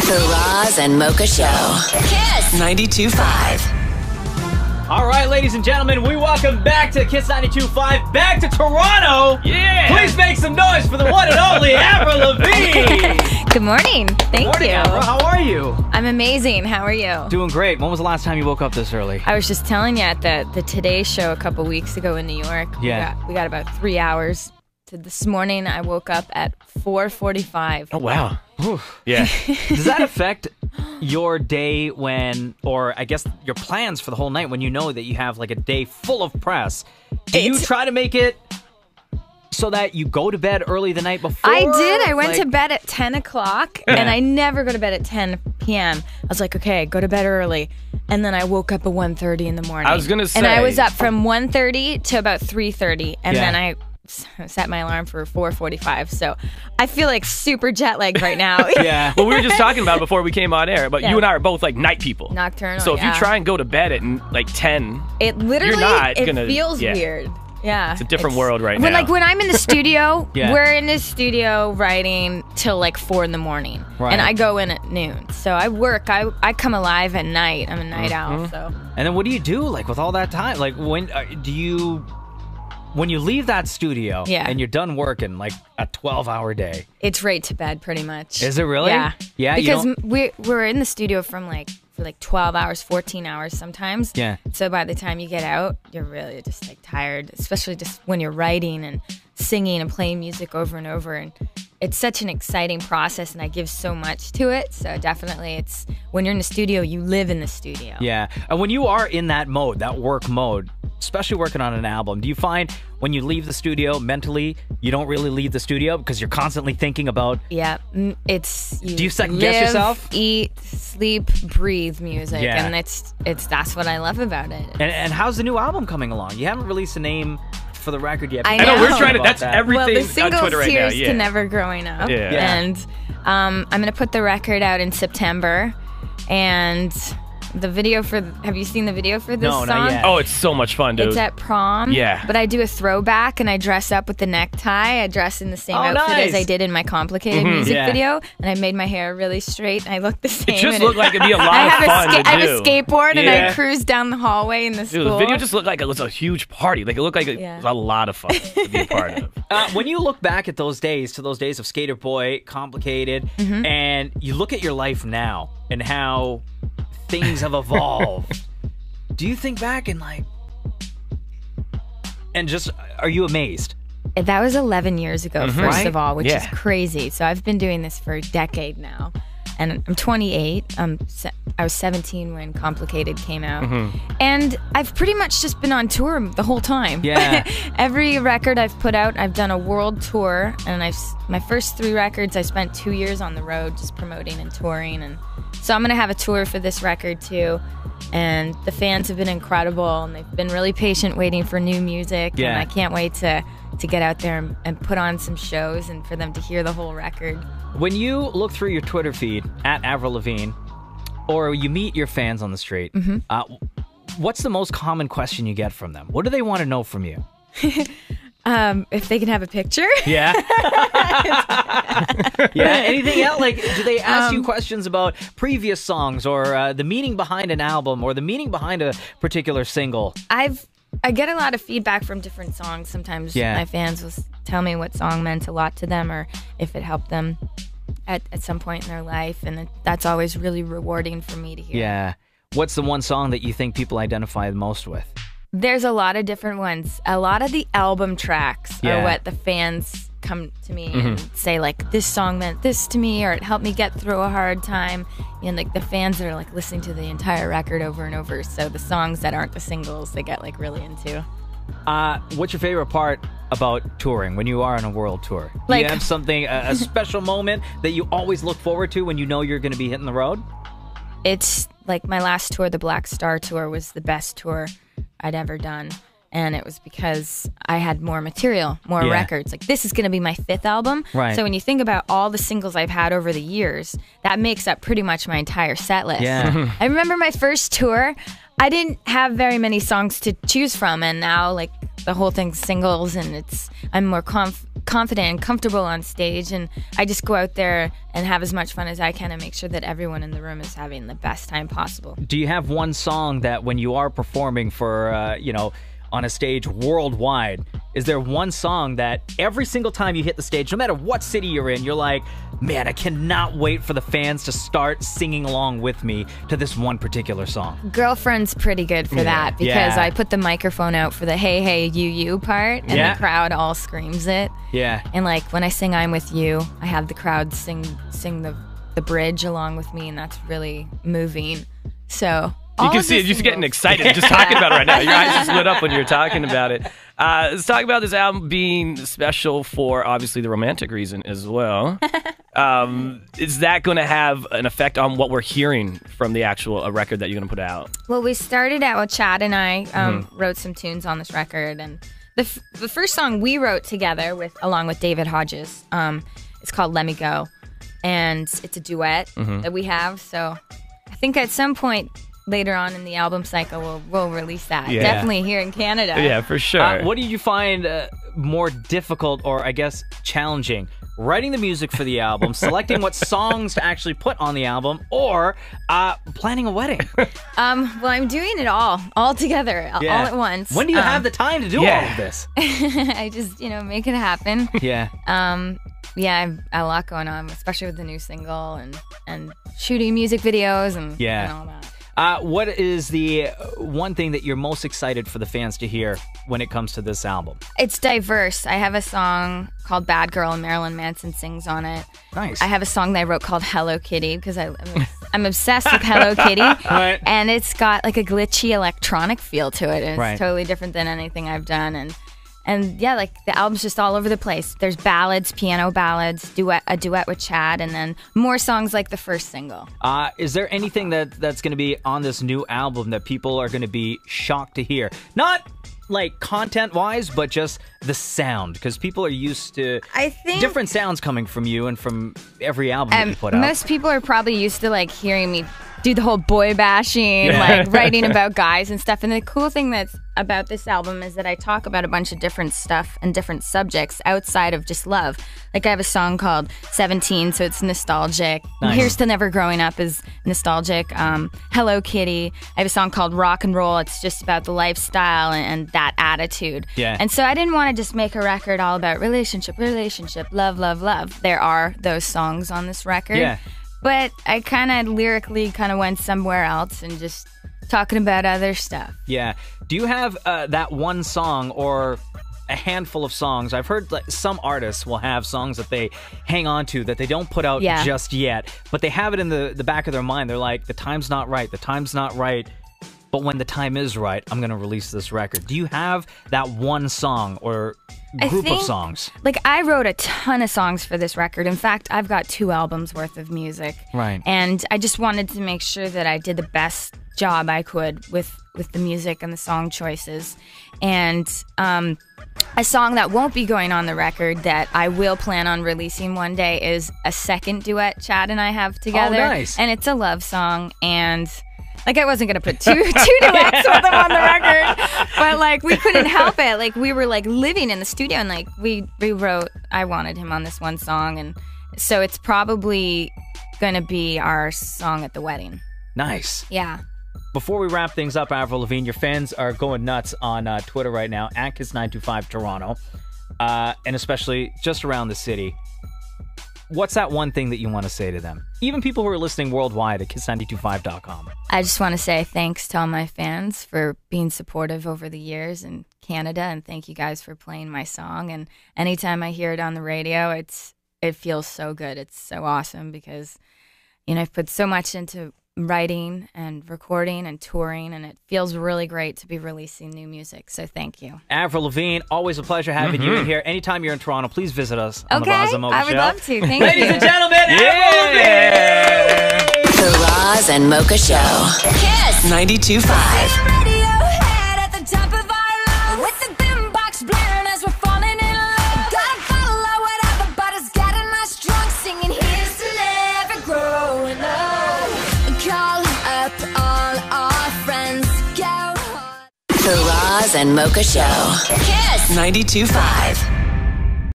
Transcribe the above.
The Roz and Mocha Show. Kiss 92.5. All right, ladies and gentlemen, we welcome back to Kiss 92.5, back to Toronto. Yeah! Please make some noise for the one and only Avril Lavigne. Good morning. Thank Morning, you. Avril. How are you? I'm amazing. How are you? Doing great. When was the last time you woke up this early? I was just telling you at the Today Show a couple weeks ago in New York. Yeah. We got about 3 hours. So this morning I woke up at 4:45. Oh, wow. Yeah. Does that affect your day or I guess your plans for the whole night when you know that you have like a day full of press? Do you try to make it so that you go to bed early the night before? I did. I went to bed at 10 o'clock, and I never go to bed at 10 p.m. I was like, okay, go to bed early. And then I woke up at 1:30 in the morning. I was going to say. And I was up from 1:30 to about 3:30, and then I set my alarm for 4:45. So I feel like super jet lagged right now. Yeah. Well, we were just talking about before we came on air, but you and I are both like night people. Nocturnal. So if you try and go to bed at like 10, it literally you're not gonna, feels weird. Yeah. It's a different world right now. When I'm in the studio, Yeah. we're in the studio writing till like 4 in the morning. Right. And I go in at noon. So I work. I come alive at night. I'm a night owl. So. And then what do you do like with all that time? Like when you leave that studio and you're done working like a 12-hour day? It's right to bed pretty much. Is it really? Yeah. Yeah. Because we're in the studio for 12 hours, 14 hours sometimes. Yeah. So by the time you get out, you're really just like tired, especially just when you're writing and singing and playing music over and over. And it's such an exciting process, and I give so much to it. So definitely it's when you're in the studio, you live in the studio. Yeah. And when you are in that mode, that work mode, especially working on an album, do you find when you leave the studio mentally, you don't really leave the studio because you're constantly thinking about... Yeah. It's... Do you second guess yourself? Eat, sleep, breathe music. Yeah. And that's what I love about it. And how's the new album coming along? You haven't released a name for the record yet. I I know, know. we're trying to, About that's that. everything Well, the singles on Twitter right now. Tears Yeah. to Never Growing Up. Yeah. Yeah. And I'm going to put the record out in September. And the video have you seen the video for this No, song? not yet. Oh, it's so much fun, dude. It's at prom. Yeah. But I do a throwback, and I dress up with the necktie. I dress in the same outfit nice. as I did in my complicated music Yeah. video. And I made my hair really straight, and I look the same. It just and looked like it'd be a lot I of have fun to I have do. a skateboard, and Yeah. I cruise down the hallway in the school. Dude, the video just looked like it was a huge party. Like, it looked like it was a lot of fun to be a part of. When you look back at those days of Skater Boy, Complicated, and you look at your life now and how things have evolved, do you think back and just, are you amazed? That was 11 years ago, first Right? of all, which Yeah. is crazy. So I've been doing this for a decade now. And I'm 28. I was 17 when Complicated came out. And I've pretty much just been on tour the whole time. Yeah. Every record I've put out, I've done a world tour. And my first 3 records, I spent 2 years on the road just promoting and touring. And so I'm going to have a tour for this record too. And the fans have been incredible, and they've been really patient waiting for new music. Yeah. And I can't wait to get out there and put on some shows and for them to hear the whole record. When you look through your Twitter feed at Avril Lavigne, or you meet your fans on the street, what's the most common question you get from them? What do they want to know from you? If they can have a picture. Yeah. Yeah. Anything else? Like, do they ask you questions about previous songs, or the meaning behind an album, or the meaning behind a particular single? I get a lot of feedback from different songs. Sometimes my fans will tell me what song meant a lot to them, or if it helped them at some point in their life, and that's always really rewarding for me to hear. Yeah. What's the one song that you think people identify the most with? There's a lot of different ones. A lot of the album tracks Yeah. are what the fans come to me and say, like, this song meant this to me, or it helped me get through a hard time. And like the fans that are like listening to the entire record over and over. So the songs that aren't the singles, they get like really into. What's your favorite part about touring when you are on a world tour? Do Like- you have something, a special moment that you always look forward to when you know you're going to be hitting the road? It's like my last tour, the Black Star Tour, was the best tour I'd ever done. And it was because I had more material, more Yeah. records. Like, this is going to be my 5th album. Right. So when you think about all the singles I've had over the years, that makes up pretty much my entire set list. Yeah. I remember my first tour, I didn't have very many songs to choose from. And now, like, the whole thing's singles, and I'm more confident and comfortable on stage, and I just go out there and have as much fun as I can and make sure that everyone in the room is having the best time possible. Do you have one song that when you are performing for, on a stage worldwide, is there one song that every single time you hit the stage, no matter what city you're in, you're like, man, I cannot wait for the fans to start singing along with me to this one particular song? Girlfriend's pretty good for that because I put the microphone out for the hey, hey, you part, and the crowd all screams it. Yeah. And like when I sing I'm With You, I have the crowd sing the bridge along with me, and that's really moving. So... You can see it. You're just getting excited just talking about it right now. Your eyes just lit up when you were talking about it. Let's talk about this album being special for, obviously, the romantic reason as well. Is that going to have an effect on what we're hearing from the actual record that you're going to put out? Well, we started out with Chad and I wrote some tunes on this record. And the first song we wrote together along with David Hodges, it's called Let Me Go. And it's a duet that we have. So I think at some point... later on in the album cycle, we'll release that. Yeah. Definitely here in Canada. Yeah, for sure. What did you find more difficult or, I guess, challenging? Writing the music for the album, selecting what songs to actually put on the album, or planning a wedding? Well, I'm doing it all together, all at once. When do you have the time to do all of this? I just, make it happen. Yeah. Yeah, I have a lot going on, especially with the new single and shooting music videos and all that. What is the one thing that you're most excited for the fans to hear when it comes to this album? It's diverse. I have a song called Bad Girl and Marilyn Manson sings on it. Nice. I have a song that I wrote called Hello Kitty because I'm obsessed with Hello Kitty. Right. And it's got like a glitchy electronic feel to it. And it's totally different than anything I've done. And yeah, like the album's just all over the place. There's ballads, piano ballads, a duet with Chad, and then more songs like the first single. Is there anything that's going to be on this new album that people are going to be shocked to hear? Not like content-wise, but just the sound, because people are used to different sounds coming from you and from every album that you put out. Most people are probably used to like hearing me do the whole boy bashing, like writing about guys and stuff. And the cool thing that's about this album is that I talk about a bunch of different stuff and different subjects outside of just love. Like I have a song called 17, so it's nostalgic. Nice. Here's to Never Growing Up is nostalgic. Hello Kitty. I have a song called Rock and Roll. It's just about the lifestyle and that attitude. Yeah. And so I didn't want to just make a record all about relationship, love, love, love. There are those songs on this record. Yeah. But I kind of lyrically went somewhere else and just talking about other stuff. Yeah. Do you have that one song or a handful of songs? I've heard like some artists will have songs that they hang on to that they don't put out just yet, but they have it in the back of their mind. They're like, the time's not right. The time's not right. But when the time is right, I'm going to release this record. Do you have that one song or group of songs? Like, I wrote a ton of songs for this record. In fact, I've got 2 albums worth of music. Right. And I just wanted to make sure that I did the best job I could with the music and the song choices. And a song that won't be going on the record that I will plan on releasing one day is a second duet Chad and I have together. Oh, nice. And it's a love song, and... like, I wasn't going to put two duets with them on the record, but, like, we couldn't help it. Like, we were, like, living in the studio, and, like, we wrote, I wanted him on this one song, and so it's probably going to be our song at the wedding. Nice. Yeah. Before we wrap things up, Avril Lavigne, your fans are going nuts on Twitter right now, at Kiss925 Toronto, and especially just around the city. What's that one thing that you want to say to them? Even people who are listening worldwide at Kiss92.5.com. I just want to say thanks to all my fans for being supportive over the years in Canada, and thank you guys for playing my song. And anytime I hear it on the radio, it feels so good. It's so awesome because, I've put so much into writing and recording and touring, and it feels really great to be releasing new music. So thank you. Avril Lavigne, always a pleasure having you in here. Anytime you're in Toronto, please visit us on the Roz and Mocha Show. I would love to. Thank you. Ladies and gentlemen, Avril Lavigne! The Roz and Mocha Show. Kiss 92.5. The Roz and Mocha Show. Kiss 92.5.